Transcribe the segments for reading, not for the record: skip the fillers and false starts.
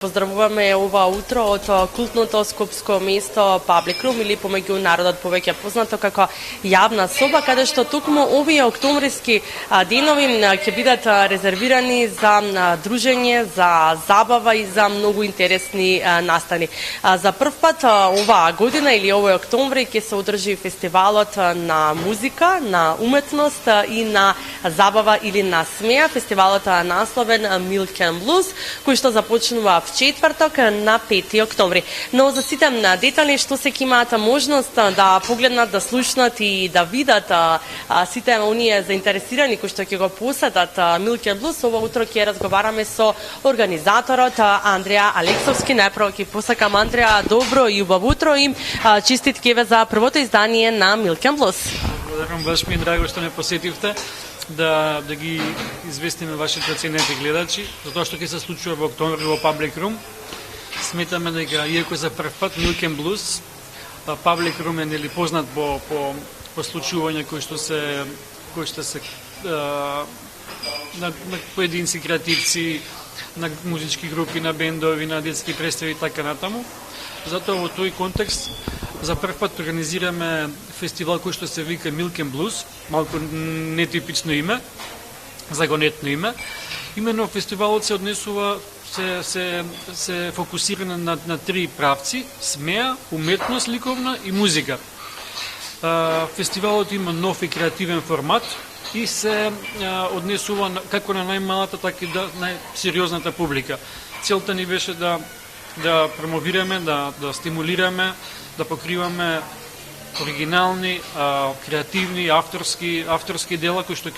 Поздравуваме ова утро од култното скопско место Public Room или помеѓу народот повеќе познато како јавна соба, каде што токму овие октомвриски денови ќе бидат резервирани за дружење, за забава и за многу интересни настани. За прв пат оваа година или овој октомври ќе се одржи фестивалот на музика, на уметност и на забава или на смеа. Фестивалот е насловен Milk and Blues, кој што започнува четврток на 5 октомври. Но за сите детали што се ќе имаат можност да погледнат, да слушнат и да видат сите оние заинтересирани кои што ќе го посетат Milk and Blues, ова утро ќе разговараме со организаторот Андреа Алексовски. Најпрво ќе посакам Андреа добро и убаво утро и честитки за првото издание на Milk and Blues. Благодарам, баш ми е драго што не посетивте. Да ги известиме вашите ценети гледачи, затоа што ќе се случува во октомври во Public Room. Сметаме дека, иако за прв пат Milk and Blues, Public Room е нели познат по случувања кои што се на поединци креативци, на музички групи, на бендови, на детски представи и така натаму. Затоа во тој контекст за прв пат организираме фестивал кој што се вика Milk and Blues, малку нетипично име, загонетно име. Именно фестивалот се однесува, се фокусира на три правци: смеа, уметност ликовна и музика. Фестивалот има нов и креативен формат и се однесува како на најмалата, така и најсериозната публика. Целта ни беше да промовираме, да стимулираме, да покриваме оригинални, креативни, авторски дела кои што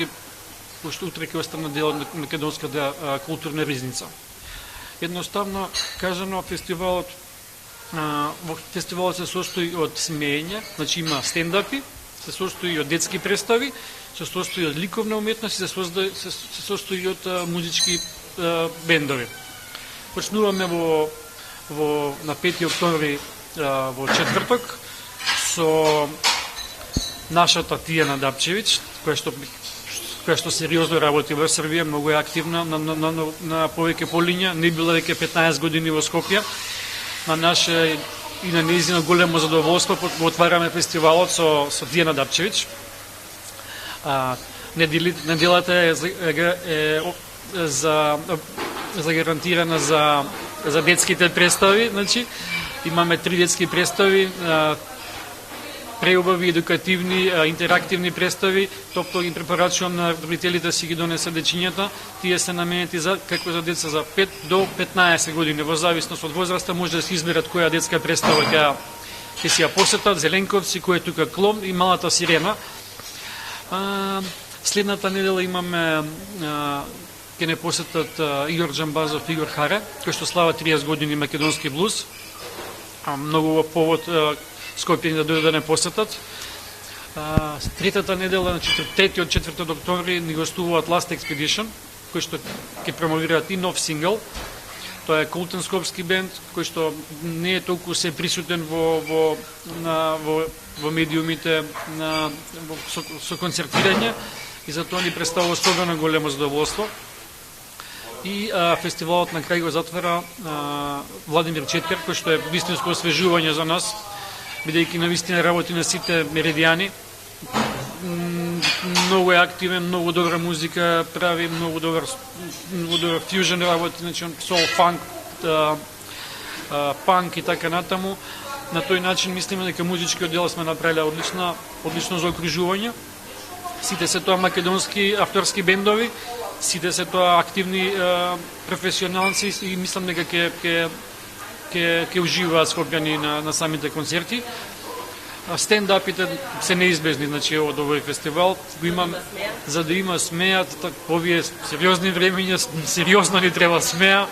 утре ќе остане дел од македонската културна ризница. Едноставно кажано, фестивалот се состои од смеење, значи има стендапи, се состои од детски представи, се состои од ликовна уметност и се состои од музички бендови. Почнуваме на 5 октомври во четврток со нашата Тијана Дапчевич, која што сериозно работи во Србија, многу е активна на повеќе полиња, не била веќе 15 години во Скопје. На наше и на нејзино големо задоволство отвараме фестивалот со Тијана Дапчевич. Неделата е загарантирана за детските представи, значи имаме 3 детски представи, преубави, едукативни, интерактивни представи. Топло ги препорачувам на родителите да си ги донесат дечињата. Тие се наменети како за деца за 5 до 15 години, во зависност од возраста може да се изберат која детска представа ќе си ја посетат. Зеленковци, кој е тука Клон и Малата сирена. Следната недела имаме ќе не посетат Игор Джамбазов и Игор Харе, кој што слава 30 години македонски блуз. Многу повод Скопјани да дојдат да не посетат. Третата недела, на 4 октомври, ни гостуваат Last Expedition, кој што ќе промовираат и нов сингл. Тоа е култен скопски бенд, кој што не е толку се присутен во медиумите со концертирање и затоа ни представува особено големо задоволство. И фестивалот на крај го затвара Владимир Четкар, кој што е вистинско освежување за нас, бидејќи навистина работи на сите меридијани. Многу е активен, многу добра музика прави, многу добра фьюжн работи, значи сол, фанк, панк и така натаму. На тој начин мислиме дека музичкиот дел сме направиле одлично заокружување. Сите се тоа македонски авторски бендови, сите се тоа активни професионалци и мислам дека ќе уживаат скопјани на самите концерти. Стендапите се неизбежни, значи од овој фестивал го имам за да има смеа, овие сериозни времења, сериозно ни треба смеа.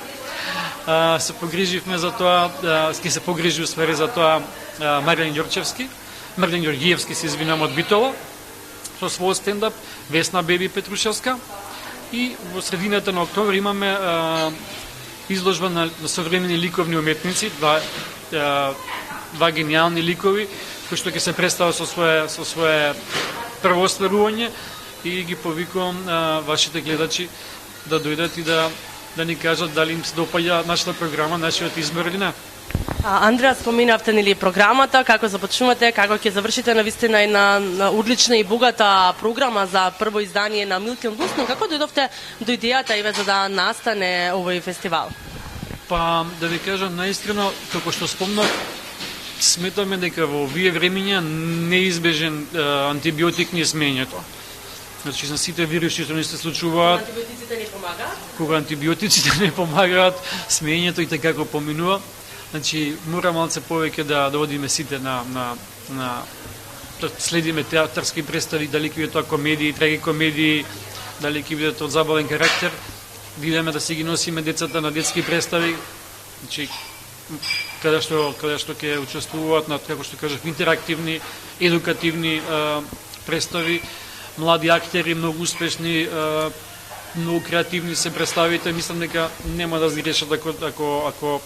Се погриживме за тоа, ќе се погрижи усвари за тоа Марлен Ѓорѓиевски, се извинам, од Битола, со свој стендап, Весна Беби Петрушевска. И во средината на октомври имаме изложба на современи ликовни уметници, два гениални ликови, кои што ќе се представат со свое прво остварување и ги повикувам вашите гледачи да дојдат и да да ни кажат дали им се допаѓа нашата програма, нашиот избор или не. Андреа, споминавте нели програмата, како започнувате, како ќе завршите навистина една одлична и богата програма за прво издание на Milk & Blues, но како дојдовте до идејата еве за да настане овој фестивал? Па, да ви кажам наискрено, како што спомнав, сметаме дека во овие времиња неизбежен антибиотик ни е смењето. Значи, на сите вируси што ни се случуваат, Антибиотиците не помагаат? кога антибиотиците не помагаат, смењето и така како поминува. Значи, мора малце повеќе да одиме сите да следиме театарски представи, дали ќе бидат тоа комедии, трагикомедии, дали ќе бидат од забавен карактер, да идеме да си ги носиме децата на детски представи, значи, каде што ќе учествуваат на, како што кажав, интерактивни, едукативни представи, млади актери, многу успешни, многу креативни се представите. Мислам дека нема да сгрешат ако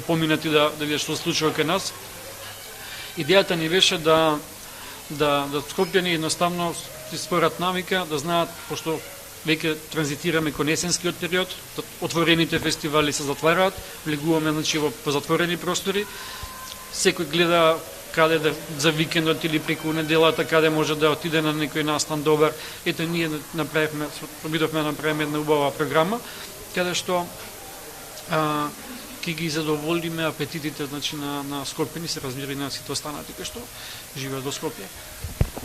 поминат и да видат што се случува кај нас. Идејата ни беше да Скопјани едноставно според навика да знаат, пошто веќе транзитираме кон есенскиот период, отворените фестивали се затвараат, влегуваме значи по затворени простори. Секој гледа каде за викендот или преку неделата каде може да отиде на некој настан добар. Ето ние обидовме да направиме една убава програма каде што ќе ги задоволиме апетитите значи на Скопјани, се разбира и на сите останати кои што живеат во Скопје.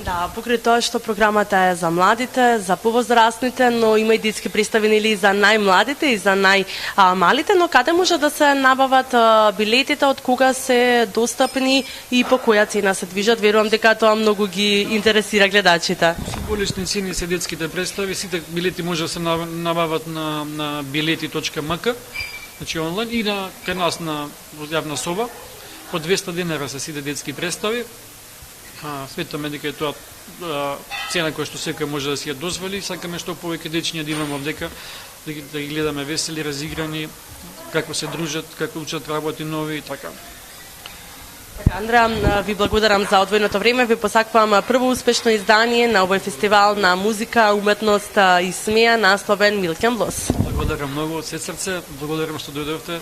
Да, покрај тоа што програмата е за младите, за повозрастните, но има и детски представи нели за најмладите и за најмалите, но каде може да се набават билетите, од кога се достапни и по која цена се движат? Верувам дека тоа многу ги интересира гледачите. Символични цени се детските представи, сите билети може да се набават на bileti.mk, значи онлайн и кај нас на јавна соба. По 200 денара се сите детски представи. Сметаме дека е тоа цена која што секој може да си ја дозволи. Сакаме што повеќе дечиња да имаме овдека, да ги гледаме весели, разиграни, како се дружат, како учат работи нови и така. Андреа, ви благодарам за одвоеното време. Ви посакувам прво успешно издание на овој фестивал на музика, уметност и смеја насловен Milk & Blues. Благодарам многу од се срце. Благодарам што дојдовте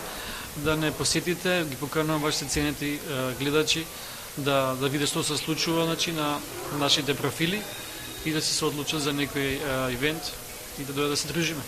да не посетите. Ги поканувам вашите ценети гледачи да видят што се случува значи, на нашите профили и да се одлучат за некој ивент и да дојдат да се дружиме.